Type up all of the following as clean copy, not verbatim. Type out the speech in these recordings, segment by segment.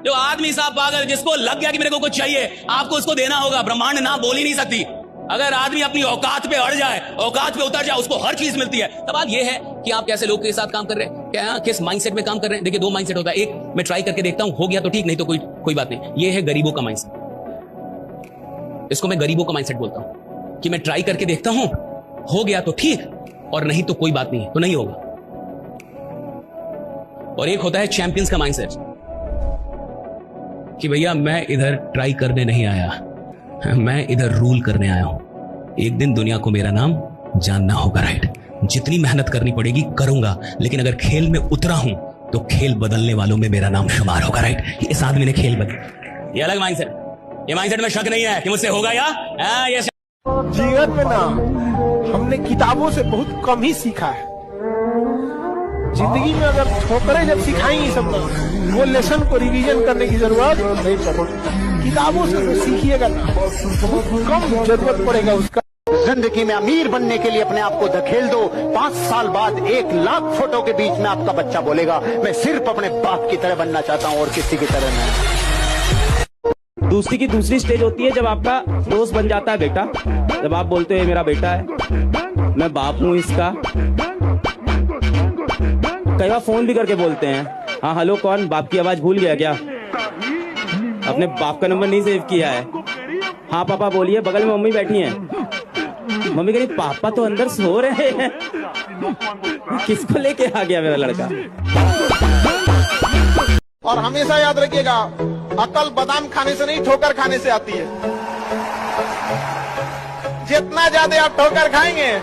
जो आदमी साहब पागल, जिसको लग गया कि मेरे को कुछ चाहिए, आपको उसको देना होगा। ब्रह्मांड ना बोल ही नहीं सकती। अगर आदमी अपनी औकात पे अड़ जाए, औकात पे उतर जाए, उसको हर चीज मिलती है। तब बात यह है कि आप कैसे लोग के साथ काम कर रहे हैं, क्या किस माइंडसेट में काम कर रहे हैं। देखिए, दो माइंडसेट होता है। एक, मैं ट्राई करके देखता हूं, हो गया तो ठीक, नहीं तो कोई बात नहीं। ये है गरीबों का माइंडसेट। इसको मैं गरीबों का माइंडसेट बोलता हूं कि मैं ट्राई करके देखता हूं, हो गया तो ठीक, और नहीं तो कोई बात नहीं, तो नहीं होगा। और एक होता है चैंपियंस का माइंडसेट कि भैया मैं इधर ट्राई करने नहीं आया, मैं इधर रूल करने आया हूं। एक दिन दुनिया को मेरा नाम जानना होगा, राइट। जितनी मेहनत करनी पड़ेगी करूंगा, लेकिन अगर खेल में उतरा हूं तो खेल बदलने वालों में मेरा नाम शुमार होगा, राइट। इस आदमी ने खेल बदल, ये अलग माइंडसेट। ये माइंडसेट में शक नहीं है कि मुझसे होगा या ये जीवन में ना हमने किताबों से बहुत कम ही सीखा है। जिंदगी में अगर ठोकरें जब सिखाएंगी सब ना, वो लेसन को रिवीजन करने की जरूरत नहीं पड़ेगी। किताबों से तो सीखिएगा ना, बहुत कम जरूरत पड़ेगा उसका। जिंदगी में अमीर बनने के लिए अपने आप को धकेल दो। 5 साल बाद 1 लाख फोटो के बीच में आपका बच्चा बोलेगा, मैं सिर्फ अपने बाप की तरह बनना चाहता हूँ और किसी की तरह नहीं। दूसरी की दूसरी स्टेज होती है जब आपका दोस्त बन जाता है बेटा। जब आप बोलते हो मेरा बेटा है, मैं बाप हूँ इसका। कई बार फोन भी करके बोलते हैं, हाँ हेलो कौन, बाप की आवाज भूल गया क्या, अपने बाप का नंबर नहीं सेव किया है। हाँ पापा बोलिए, बगल में मम्मी बैठी हैं। मम्मी कह रही पापा तो अंदर सो रहे हैं। किसको लेके आ गया मेरा लड़का। और हमेशा याद रखिएगा, अकल बादाम खाने से नहीं, ठोकर खाने से आती है। जितना ज्यादा आप ठोकर खाएंगे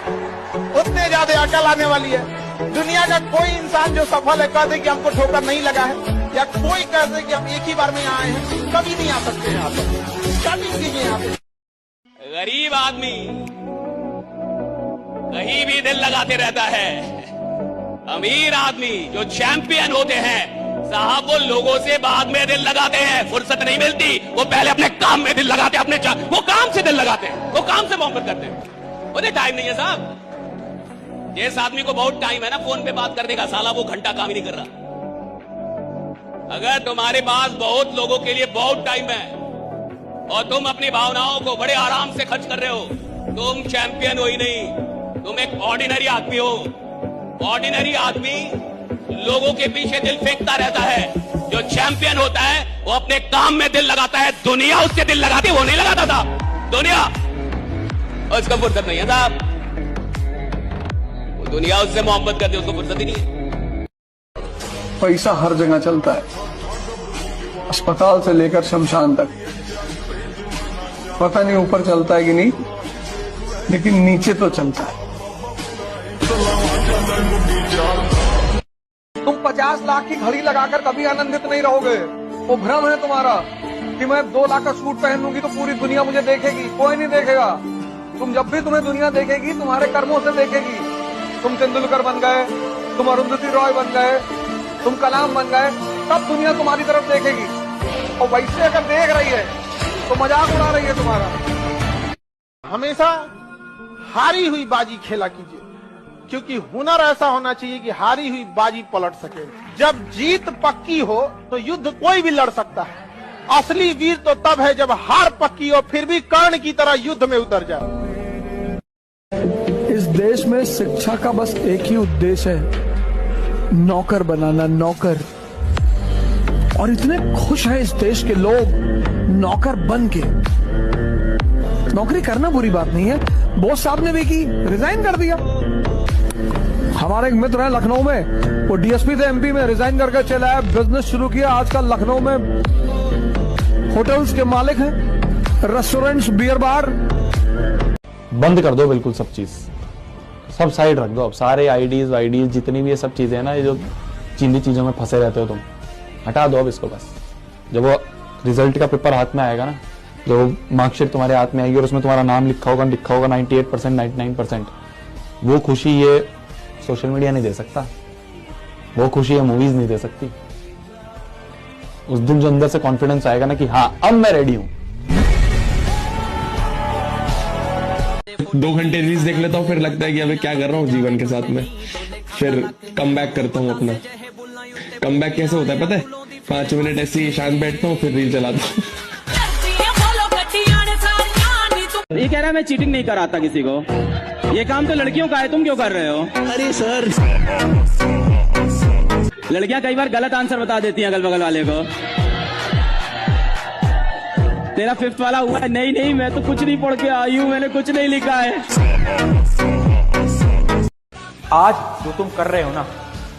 उतने ज्यादा अकल आने वाली है। दुनिया का कोई इंसान जो सफल है कह दे कि हमको ठोकर नहीं लगा है, या कोई कह दे कि हम एक ही बार में यहाँ आए हैं, कभी नहीं आ सकते यहाँ पर, कभी नहीं यहाँ पे। गरीब आदमी कहीं भी दिल लगाते रहता है। अमीर आदमी जो चैंपियन होते हैं साहब, वो लोगों से बाद में दिल लगाते हैं। फुर्सत नहीं मिलती, वो पहले अपने काम में दिल लगाते हैं, वो काम से दिल लगाते हैं, वो काम से मोहब्बत करते हैं। उन्हें टाइम नहीं है साहब। जिस आदमी को बहुत टाइम है ना फोन पे बात करने का, साला वो घंटा काम ही नहीं कर रहा। अगर तुम्हारे पास बहुत लोगों के लिए बहुत टाइम है और तुम अपनी भावनाओं को बड़े आराम से खर्च कर रहे हो, तुम चैंपियन हो ही नहीं, तुम एक ऑर्डिनरी आदमी हो। ऑर्डिनरी आदमी लोगों के पीछे दिल फेंकता रहता है। जो चैंपियन होता है वो अपने काम में दिल लगाता है। दुनिया उससे दिल लगाती, वो नहीं लगाता था दुनिया, और उसका फुर्सत नहीं है साहब। वो दुनिया उससे मोहब्बत करती है, उसको फुर्सत ही नहीं है। पैसा हर जगह चलता है, अस्पताल से लेकर शमशान तक। पता नहीं ऊपर चलता है कि नहीं, लेकिन नीचे तो चलता है। तुम 50 लाख की घड़ी लगाकर कभी आनंदित नहीं रहोगे। वो भ्रम है तुम्हारा कि मैं 2 लाख का सूट पहन लूंगी तो पूरी दुनिया मुझे देखेगी। कोई नहीं देखेगा। तुम जब भी तुम्हें दुनिया देखेगी, तुम्हारे कर्मों से देखेगी। तुम तेंदुलकर बन गए, तुम अरुंधति रॉय बन गए, तुम कलाम बन गए, तब दुनिया तुम्हारी तरफ देखेगी। और वैसे अगर देख रही है तो मजाक उड़ा रही है तुम्हारा। हमेशा हारी हुई बाजी खेला कीजिए, क्योंकि हुनर ऐसा होना चाहिए कि हारी हुई बाजी पलट सके। जब जीत पक्की हो तो युद्ध कोई भी लड़ सकता है। असली वीर तो तब है जब हार पक्की हो फिर भी कर्ण की तरह युद्ध में उतर जाए। इस देश में शिक्षा का बस एक ही उद्देश्य है, नौकर बनाना, नौकर। और इतने खुश हैं इस देश के लोग नौकर बन के। नौकरी करना बुरी बात नहीं है, बॉस साहब ने भी की, रिजाइन कर दिया। हमारे एक मित्र हैं लखनऊ में, वो डीएसपी थे एमपी में, रिजाइन करके चला है, बिजनेस शुरू किया। आजकल लखनऊ में होटल्स के मालिक हैं, रेस्टोरेंट्स, बियर बार। बंद कर दो बिल्कुल सब चीज, सब साइड रख दो। अब सारे आईडीज जितनी भी ये सब चीजें हैं ना, ये जो चीनी चीजों में फंसे रहते हो तुम, हटा दो अब इसको। बस जब वो रिजल्ट का पेपर हाथ में आएगा ना, जो मार्कशीट तुम्हारे हाथ में आएगी और उसमें तुम्हारा नाम लिखा होगा 98%, 99%, वो खुशी ये सोशल मीडिया नहीं दे सकता, वो खुशी ये मूवीज नहीं दे सकती। उस दिन जो अंदर से कॉन्फिडेंस आएगा ना कि हाँ अब मैं रेडी हूं। 2 घंटे रील्स देख लेता हूँ, फिर लगता है कि अबे क्या कर रहा हूँ जीवन के साथ में। फिर कम बैक करता हूँ अपना। कम बैक कैसे होता है पता है? 5 मिनट ऐसे ही शांत बैठता हूँ, फिर रील चलाता हूँ। ये कह रहा है मैं चीटिंग नहीं कराता किसी को। ये काम तो लड़कियों का है, तुम क्यों कर रहे हो? अरे सर, लड़कियां कई बार गलत आंसर बता देती हैं अगल बगल वाले को। तेरा 5th वाला हुआ है? नहीं नहीं, मैं तो कुछ नहीं पढ़ के आई हूँ, मैंने कुछ नहीं लिखा है। आज जो तुम कर रहे हो ना,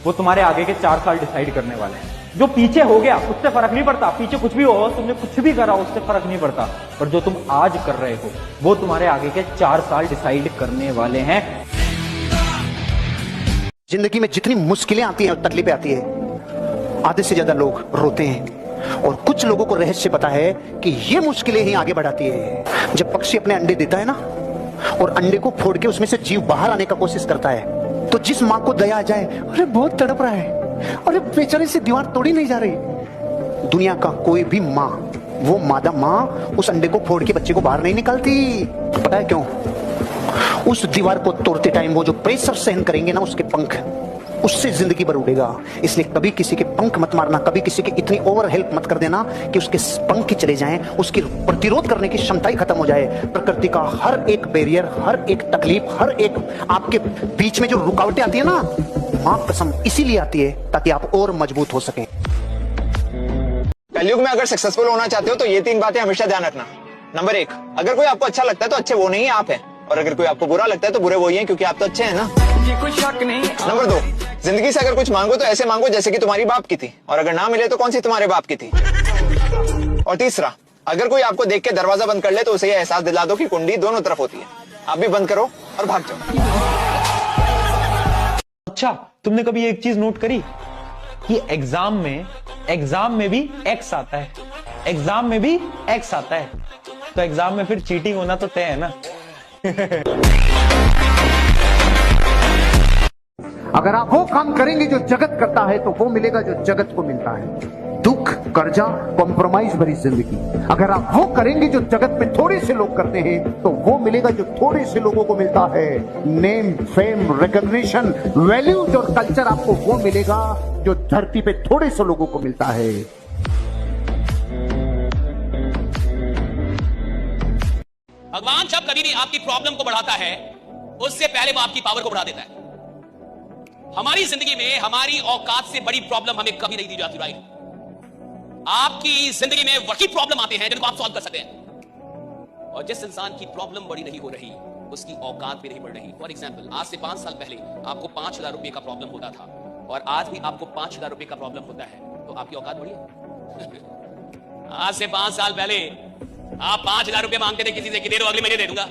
वो तुम्हारे आगे के 4 साल डिसाइड करने वाले हैं। जो पीछे हो गया उससे फर्क नहीं पड़ता, पीछे कुछ भी हो, तुमने कुछ भी करा उससे फर्क नहीं पड़ता, पर जो तुम आज कर रहे हो वो तुम्हारे आगे के 4 साल डिसाइड करने वाले हैं। जिंदगी में जितनी मुश्किलें आती हैं और तकलीफें आती है, आधे से ज्यादा लोग रोते हैं और कुछ लोगों को रहस्य पता है कि ये मुश्किलें ही आगे बढ़ाती है। जब पक्षी अपने अंडे देता है ना और अंडे को फोड़ के उसमें से जीव बाहर आने का कोशिश करता है, तो जिस माँ को दया आ जाए, अरे बहुत तड़प रहा है, अरे बेचारे से दीवार तोड़ी नहीं जा रही। दुनिया का कोई भी माँ, वो मादा माँ उस अंडे को फोड़ के बच्चे को बाहर नहीं निकालती। पता है क्यों? उस दीवार को तोड़ते टाइम वो जो प्रेशर सहन करेंगे ना उसके पंख, उससे जिंदगी भर उड़ेगा। इसलिए कभी किसी के पंख मत मारना, कभी किसी की इतनी ओवर हेल्प मत कर देना कि उसके पंख ही चले जाएं, उसकी प्रतिरोध करने की क्षमता ही खत्म हो जाए। प्रकृति का हर एक बैरियर, हर एक तकलीफ, हर एक आपके बीच में जो रुकावटें आती है ना, मां कसम इसीलिए आती है ताकि आप और मजबूत हो सकें। कलयुग में अगर सक्सेसफुल होना चाहते हो तो ये 3 बातें हमेशा ध्यान रखना। नंबर 1, अगर कोई आपको अच्छा लगता है तो अच्छे वो नहीं है, आप हैं। और अगर कोई आपको बुरा लगता है तो बुरे वही हैं, क्योंकि आप तो अच्छे हैं ना। ये कोई शक नहीं। नंबर 2, जिंदगी से अगर कुछ मांगो तो ऐसे मांगो जैसे कि तुम्हारी बाप की थी, और अगर ना मिले तो कौन सी तुम्हारे बाप की थी। और तीसरा, अगर कोई आपको देख के दरवाजा बंद कर ले तो उसे ये एहसास दिला दो कि कुंडी दोनों तरफ होती है। आप भी बंद करो और भाग जाओ। अच्छा, तुमने कभी एक चीज नोट करी कि एग्जाम में भी एक्स आता है, एग्जाम में भी एक्स आता है, तो एग्जाम में फिर चीटिंग होना तो तय है ना। अगर आप वो काम करेंगे जो जगत करता है तो वो मिलेगा जो जगत को मिलता है। दुख, कर्जा, कॉम्प्रोमाइज भरी जिंदगी। अगर आप वो करेंगे जो जगत में थोड़े से लोग करते हैं तो वो मिलेगा जो थोड़े से लोगों को मिलता है। नेम, फेम, रिकॉग्निशन, वैल्यूज और कल्चर आपको वो मिलेगा जो धरती पे थोड़े से लोगों को मिलता है। भगवान जब कभी भी आपकी प्रॉब्लम को बढ़ाता है, उससे पहले वो आपकी पावर को बढ़ा देता है। हमारी जिंदगी में हमारी औकात से बड़ी प्रॉब्लम हमें कभी नहीं दी जाती, राइट? आपकी जिंदगी में वही प्रॉब्लम आते हैं जिनको आप सॉल्व कर सकते हैं, और जिस इंसान की प्रॉब्लम बड़ी नहीं हो रही उसकी औकात भी नहीं बढ़ रही। फॉर एग्जाम्पल, आज से 5 साल पहले आपको 5,000 रुपए का प्रॉब्लम होता था और आज भी आपको 5,000 रुपए का प्रॉब्लम होता है, तो आपकी औकात बढ़ी है? आज से 5 साल पहले आप 5,000 रुपए मांगते थे किसी से कि दे दो, अगले महीने दे दूंगा,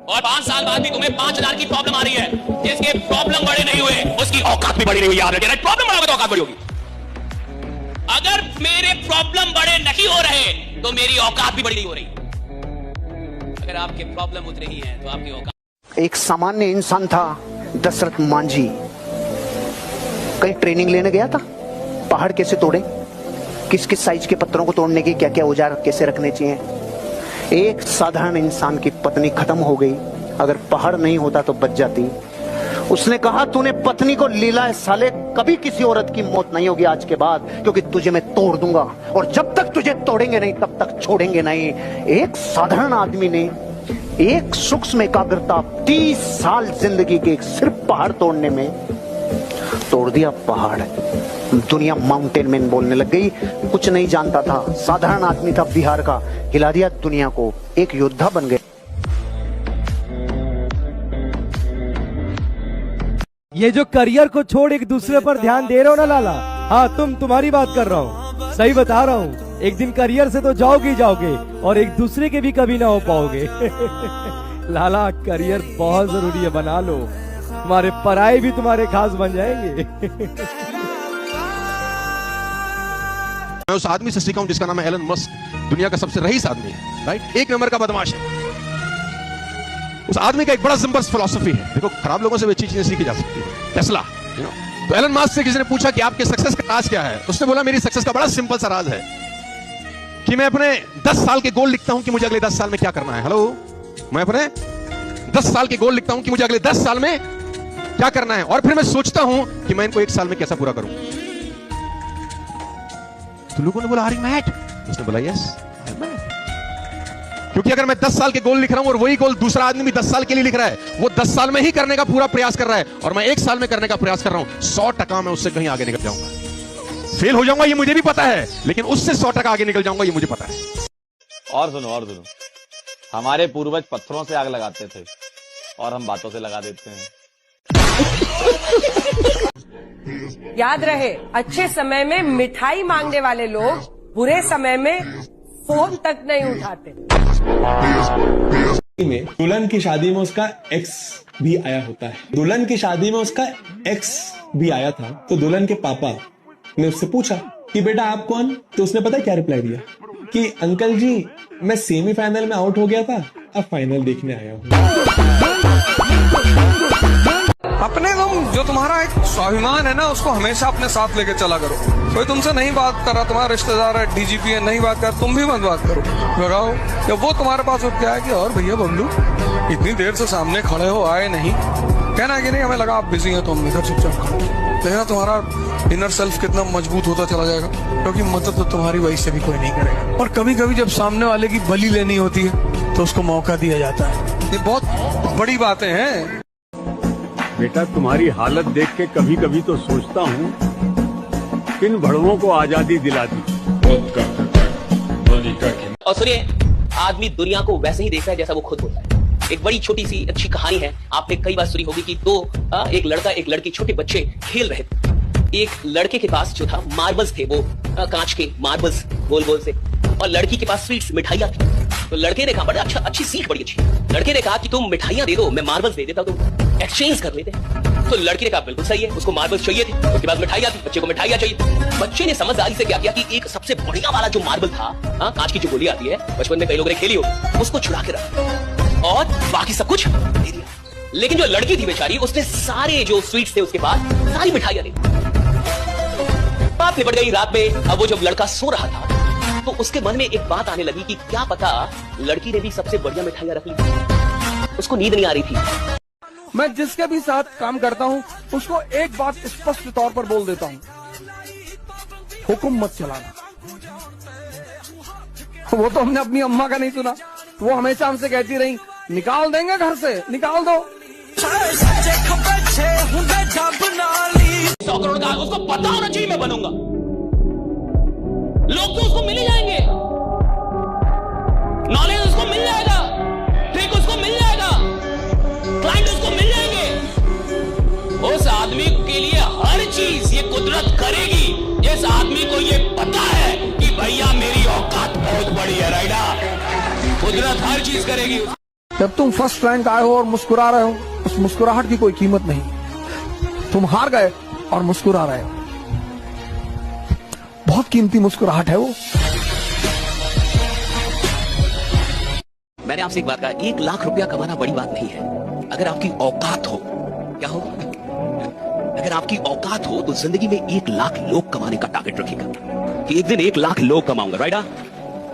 और 5 साल बाद भी तुम्हें 5,000 की प्रॉब्लम आ रही है। जिसके प्रॉब्लम बड़े नहीं हुए उसकी औकात भी बड़ी नहीं हुई। याद रखिए, प्रॉब्लम बढ़ोगे तो औकात बड़ी होगी। अगर मेरे प्रॉब्लम बड़े नहीं हो रहे तो मेरी औकात भी बड़ी नहीं हो रही। अगर आपके प्रॉब्लम उतरे ही हैं तो आपकी औकात। एक सामान्य इंसान था दशरथ मांझी, कहीं ट्रेनिंग लेने गया था। पहाड़ कैसे तोड़े, किस किस साइज के पत्थरों को तोड़ने की क्या क्या औजार कैसे रखने चाहिए। एक साधारण इंसान की पत्नी खत्म हो गई, अगर पहाड़ नहीं होता तो बच जाती। उसने कहा, तूने पत्नी को लीला है साले, कभी किसी औरत की मौत नहीं होगी आज के बाद, क्योंकि तुझे मैं तोड़ दूंगा, और जब तक तुझे तोड़ेंगे नहीं तब तक छोड़ेंगे नहीं। एक साधारण आदमी ने एक सूक्ष्म एकाग्रता 30 साल जिंदगी के सिर्फ पहाड़ तोड़ने में तोड़ दिया। पहाड़, दुनिया माउंटेन मैन बोलने लग गई। कुछ नहीं जानता था, साधारण आदमी था बिहार का, हिला दिया दुनिया को, एक योद्धा बन गए। ये जो करियर को छोड़ एक दूसरे पर ध्यान दे रहे हो ना लाला, हाँ तुम्हारी बात कर रहा हूँ, सही बता रहा हूँ। एक दिन करियर से तो जाओगे ही जाओगे और एक दूसरे के भी कभी ना हो पाओगे। लाला, करियर बहुत जरूरी है, बना लो, तुम्हारे पराये भी तुम्हारे खास बन जाएंगे। मैं उस आदमी से सीखा हूं जिसका नाम है एलन मस्क, दुनिया का सबसे रईस आदमी है, राइट? 1 नंबर का बदमाश है। उस आदमी का एक बड़ा सिंपल फिलॉसफी है, देखो खराब लोगों से भी अच्छी चीजें सीखी जा सकती है। टेस्ला, तो एलन मस्क से किसी ने पूछा कि आपके सक्सेस का राज क्या है, उसने बोला मेरी सक्सेस का बड़ा सिंपल सा राज है कि मैं अपने 10 साल के गोल लिखता हूं कि मुझे अगले 10 साल में क्या करना है। हेलो, मैं अपने 10 साल के गोल लिखता हूं कि मुझे अगले 10 साल में क्या करना है, और फिर मैं सोचता हूं कि मैं इनको 1 साल में कैसा पूरा करूं। तो लोगों ने बोला आर यू मैड? उसने बोला यस आई एम मैड, क्योंकि अगर मैं 10 साल के गोल लिख रहा हूं और वही गोल दूसरा आदमी भी 10 साल के लिए लिख रहा है, वो 10 साल में ही करने का पूरा प्रयास कर रहा है और मैं 1 साल में करने का प्रयास कर रहा हूं, 100% मैं उससे कहीं आगे निकल जाऊंगा। फेल हो जाऊंगा ये मुझे भी पता है, लेकिन उससे 100% आगे निकल जाऊंगा ये मुझे पता है। और सुनो, हमारे पूर्वज पत्थरों से आग लगाते थे और हम बातों से लगा देते हैं। याद रहे, अच्छे समय में मिठाई मांगने वाले लोग बुरे समय में फोन तक नहीं उठाते। में दुल्हन की शादी में उसका एक्स भी आया होता है। दुल्हन की शादी में उसका एक्स भी आया था, तो दुल्हन के पापा ने उससे पूछा कि बेटा आप कौन? तो उसने पता क्या रिप्लाई दिया कि अंकल जी मैं सेमीफाइनल में आउट हो गया था, अब फाइनल देखने आया हूँ। अपने जो तुम्हारा एक स्वाभिमान है ना, उसको हमेशा अपने साथ लेके चला करो। कोई तुमसे नहीं बात कर रहा, तुम्हारा रिश्तेदार है, डीजीपी है, नहीं बात कर, तुम भी मत बात करो, लगाओ। जब वो तुम्हारे पास उठ के आए कि और भैया बबलू इतनी देर से सामने खड़े हो, आए नहीं, कहना कि नहीं हमें लगा आप बिजी हैं तो हम इधर चुपचाप खड़े। देखना तुम्हारा इनर सेल्फ कितना मजबूत होता चला जाएगा, क्योंकि मदद तो तुम्हारी वही से भी कोई नहीं करेगा। और कभी कभी जब सामने वाले की बलि लेनी होती है तो उसको मौका दिया जाता है। ये बहुत बड़ी बातें हैं। बेटा तुम्हारी हालत देख के कभी कभी तो सोचता हूँ किन भड़वों को आजादी दिला दी। और सुनिए, आदमी दुनिया को वैसे ही देखता है जैसा वो खुद होता है। एक बड़ी छोटी सी अच्छी कहानी है, आपने कई बार सुनी होगी कि एक लड़का एक लड़की छोटे बच्चे खेल रहे थे। एक लड़के के पास जो था मार्बल्स थे, वो कांच के मार्बल्स गोल गोल से, और लड़की के पास स्वीट्स मिठाइयां थी। तो लड़के ने कहा बड़ा अच्छा, अच्छी सीख बड़ी अच्छी। लड़के ने कहा कि तुम मिठाइयां दे दो, मैं मार्बल्स दे देता, तुम एक्सचेंज कर लेते। तो लड़की ने कहा बिल्कुल सही है, उसको मार्बल्स चाहिए थी, उसके बाद मिठाइयां थी, बच्चे को मिठाइयां चाहिए। बच्चे ने समझदारी से क्या किया कि एक सबसे बढ़िया वाला जो मार्बल था, कांच की जो गोली आती है, बचपन में कई लोगों ने खेली हो, उसको छुड़ा के रखा और बाकी सब कुछ दे दिया। लेकिन जो लड़की थी बेचारी, उसने सारे जो स्वीट्स थे उसके बाद सारी मिठाइयां दी। बात निपट गई रात में। अब वो जब लड़का सो रहा था तो उसके मन में एक बात आने लगी कि क्या पता लड़की ने भी सबसे बढ़िया मिठाइयां रख ली। उसको नींद नहीं आ रही थी। मैं जिसके भी साथ काम करता हूँ उसको एक बात स्पष्ट तौर पर बोल देता हूँ, हुक्म मत चलाना। वो तो हमने अपनी अम्मा का नहीं सुना, वो हमेशा हमसे कहती रही निकाल देंगे घर से, निकाल दो। 100 करोड़ का उसको पता होना चाहिए मैं बनूंगा। लोग तो उसको मिल ही जाएंगे, नॉलेज उसको मिल जाएगा, ट्रिक उसको मिल जाएगा, क्लाइंट उसको मिल जाएंगे। उस आदमी के लिए हर चीज ये कुदरत करेगी जिस आदमी को ये पता है कि भैया मेरी औकात बहुत बड़ी है। राइडा, कुदरत हर चीज करेगी। जब तुम फर्स्ट रैंक आए हो और मुस्कुरा रहे हो, उस मुस्कुराहट की कोई कीमत नहीं। तुम हार गए और मुस्कुरा रहे हो, बहुत कीमती मुस्कुराहट है वो। मैंने आपसे एक बात कहा, 1 लाख रुपया कमाना बड़ी बात नहीं है। अगर आपकी औकात हो, क्या हो, अगर आपकी औकात हो तो जिंदगी में 1 लाख लोग कमाने का टारगेट रखेगा कि एक दिन 1 लाख लोग कमाऊंगा। राइडा,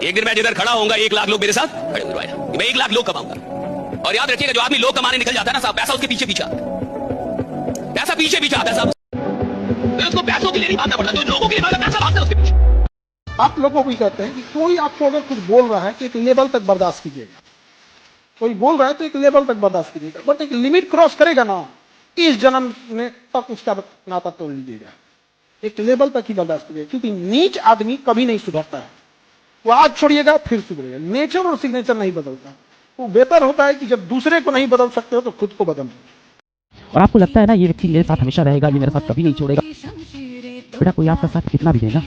एक दिन मैं जिधर खड़ा होऊंगा 1 लाख लोग मेरे साथ खड़े होंगे। राइडा, मैं 1 लाख लोग कमाऊंगा। और याद रखिएगा, जो आदमी लोग कमाने निकल जाता है ना साहब, पैसा उसके पीछे पीछे आता है, पैसा पीछे पीछे आता है साहब। उसको पैसों के लिए नहीं भागना पड़ता, जो लोगों के लिए भागता पैसा भागता है उसके पीछे। आप लोगों को भी कहते हैं कि कोई आपको अगर कुछ बोल रहा है तो एक लेवल तक बर्दाश्त कीजिएगा। कोई बोल रहा है तो एक लेवल तक बर्दाश्त कीजिएगा, बट एक लिमिट क्रॉस करेगा ना, इस जन्म में तक उसका नाता तोड़ लीजिएगा। एक लेवल तक ही बर्दाश्त कीजिएगा, क्योंकि नीच आदमी कभी नहीं सुधरता है। वो आज छोड़िएगा फिर सुधरेगा। नेचर और सिग्नेचर नहीं बदलता। वो बेहतर होता है कि जब दूसरे को नहीं बदल सकते हो तो खुद को बदल। और आपको लगता है ना ये व्यक्ति मेरे साथ हमेशा रहेगा, ये मेरे साथ कभी नहीं छोड़ेगा। बेटा कोई आपका साथ कितना भी देगा,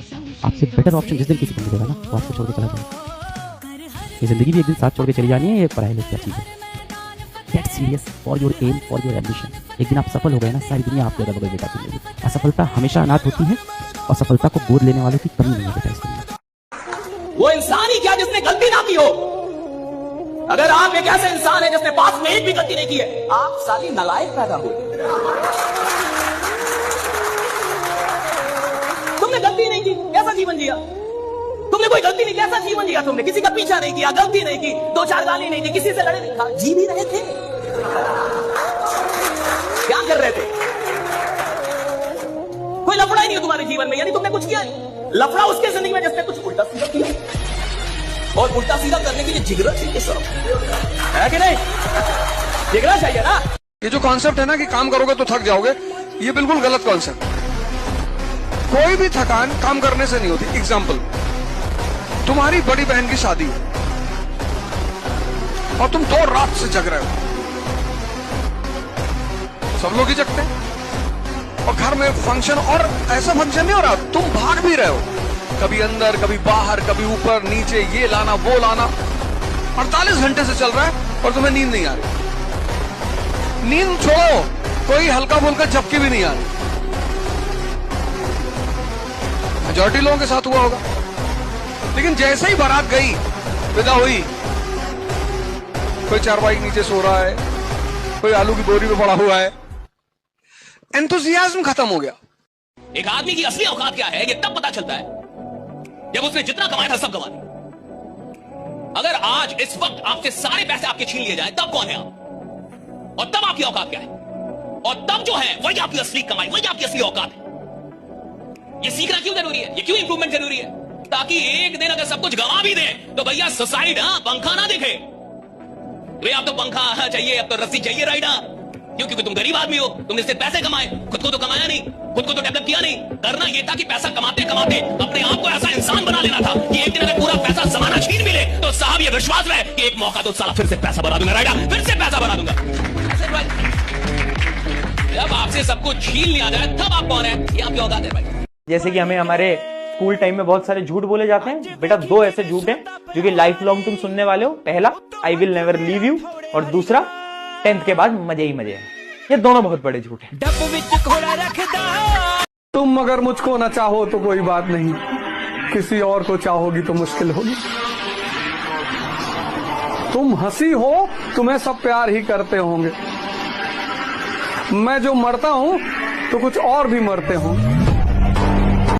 आपसे बेटर ऑप्शन जिस दिन किसी को मिलेगा ना, वो आपको छोड़ के चला जाएगा। ये जिंदगी भी एक दिन साथ छोड़ के चली जानी है, ये पढ़ाई लिखी चीज है। Get serious for your aim, for your ambition. एक दिन आप सफल हो गए ना, सारी दुनिया आपके अगल बगल बेटा मिलेगी। असफलता हमेशा अनाथ होती है और सफलता को गोद लेने वालों की कमी नहीं है बेटा इस दुनिया। वो इंसान ही क्या जिसने गलती ना की हो। अगर आप एक ऐसे इंसान है जिसने पास में एक भी गलती नहीं की है, आप साली नालायक पैदा हुए। तुमने गलती नहीं की, कैसा जीवन जिया? तुमने कोई गलती नहीं, कैसा जीवन जिया? तुमने किसी का पीछा नहीं किया, गलती नहीं की, 2-4 गाली नहीं दी, किसी से लड़े नहीं, था जी भी रहे थे। क्या कर रहे थे? कोई लफड़ा ही नहीं हो तुम्हारे जीवन में, यानी तुमने कुछ किया नहीं। लफड़ा उसके जिंदगी में जिसने कुछ उल्टा सीधा किया, और उल्टा सीधा करने के लिए जिगरा चाहिए, शर्म है कि नहीं? जिगरा चाहिए ना। ये जो कॉन्सेप्ट है ना कि काम करोगे तो थक जाओगे, ये बिल्कुल गलत कॉन्सेप्ट। कोई भी थकान काम करने से नहीं होती। एग्जाम्पल, तुम्हारी बड़ी बहन की शादी है और तुम 2 रात से जग रहे हो, सब लोग ही जगते हैं, और घर में फंक्शन, और ऐसा फंक्शन नहीं हो रहा, तुम भाग भी रहे हो, कभी अंदर कभी बाहर, कभी ऊपर नीचे, ये लाना वो लाना, 48 घंटे से चल रहा है और तुम्हें नींद नहीं आ रही। नींद छोड़ो, कोई हल्का फुल्का झपकी भी नहीं आ रही। मेजॉरिटी लोगों के साथ हुआ होगा। लेकिन जैसे ही बारात गई, विदा हुई, कोई चारपाई के नीचे सो रहा है, कोई आलू की बोरी में पड़ा हुआ है, एंथुसियाज्म खत्म हो गया। एक आदमी की असली औकात क्या है, ये तब पता चलता है जब उसने जितना कमाया था सब गंवा दिया। अगर आज इस वक्त आपसे सारे पैसे आपके छीन लिए जाए, तब कौन है आप? और तब आपकी औकात क्या है? और तब जो है वही आपकी असली कमाई, वही आपकी असली औकात है। ये सीखना क्यों जरूरी है? ये क्यों इंप्रूवमेंट जरूरी है? ताकि एक दिन अगर सब कुछ गंवा भी दे तो भैया सुसाइड, पंखा ना दिखे। वे आप तो पंखा चाहिए, अब तो रस्सी चाहिए राइड। क्योंकि तुम गरीब आदमी हो, तुमने सिर्फ पैसे कमाए, खुद को तो कमाया नहीं, खुद को तो डेवलप किया नहीं। करना ये था कि पैसा कमाते कमाते अपने आप को ऐसा इंसान बना लेना था कि एक दिन अगर पूरा पैसा जमाना छीन मिले तो साहब ये विश्वास रहे कि एक मौका तो साला फिर से पैसा बना दूंगा, राइडा फिर से पैसा बना दूंगा। जब आपसे सब कुछ छीन लिया जाए तब आप कौन है, ये आपकी औकात है भाई। जैसे कि हमें हमारे स्कूल टाइम में बहुत सारे झूठ बोले जाते हैं। बेटा 2 ऐसे झूठ हैं जो कि लाइफ लॉन्ग तुम सुनने वाले हो। पहला, I will never leave you, और दूसरा, 10th के बाद मजे ही मजे हैं। ये दोनों बहुत बड़े झूठ हैं। तुम अगर मुझको ना चाहो तो कोई बात नहीं, किसी और को चाहोगी तो मुश्किल होगी। तुम हंसी हो, तुम्हें सब प्यार ही करते होंगे। मैं जो मरता हूं तो कुछ और भी मरते होंगे।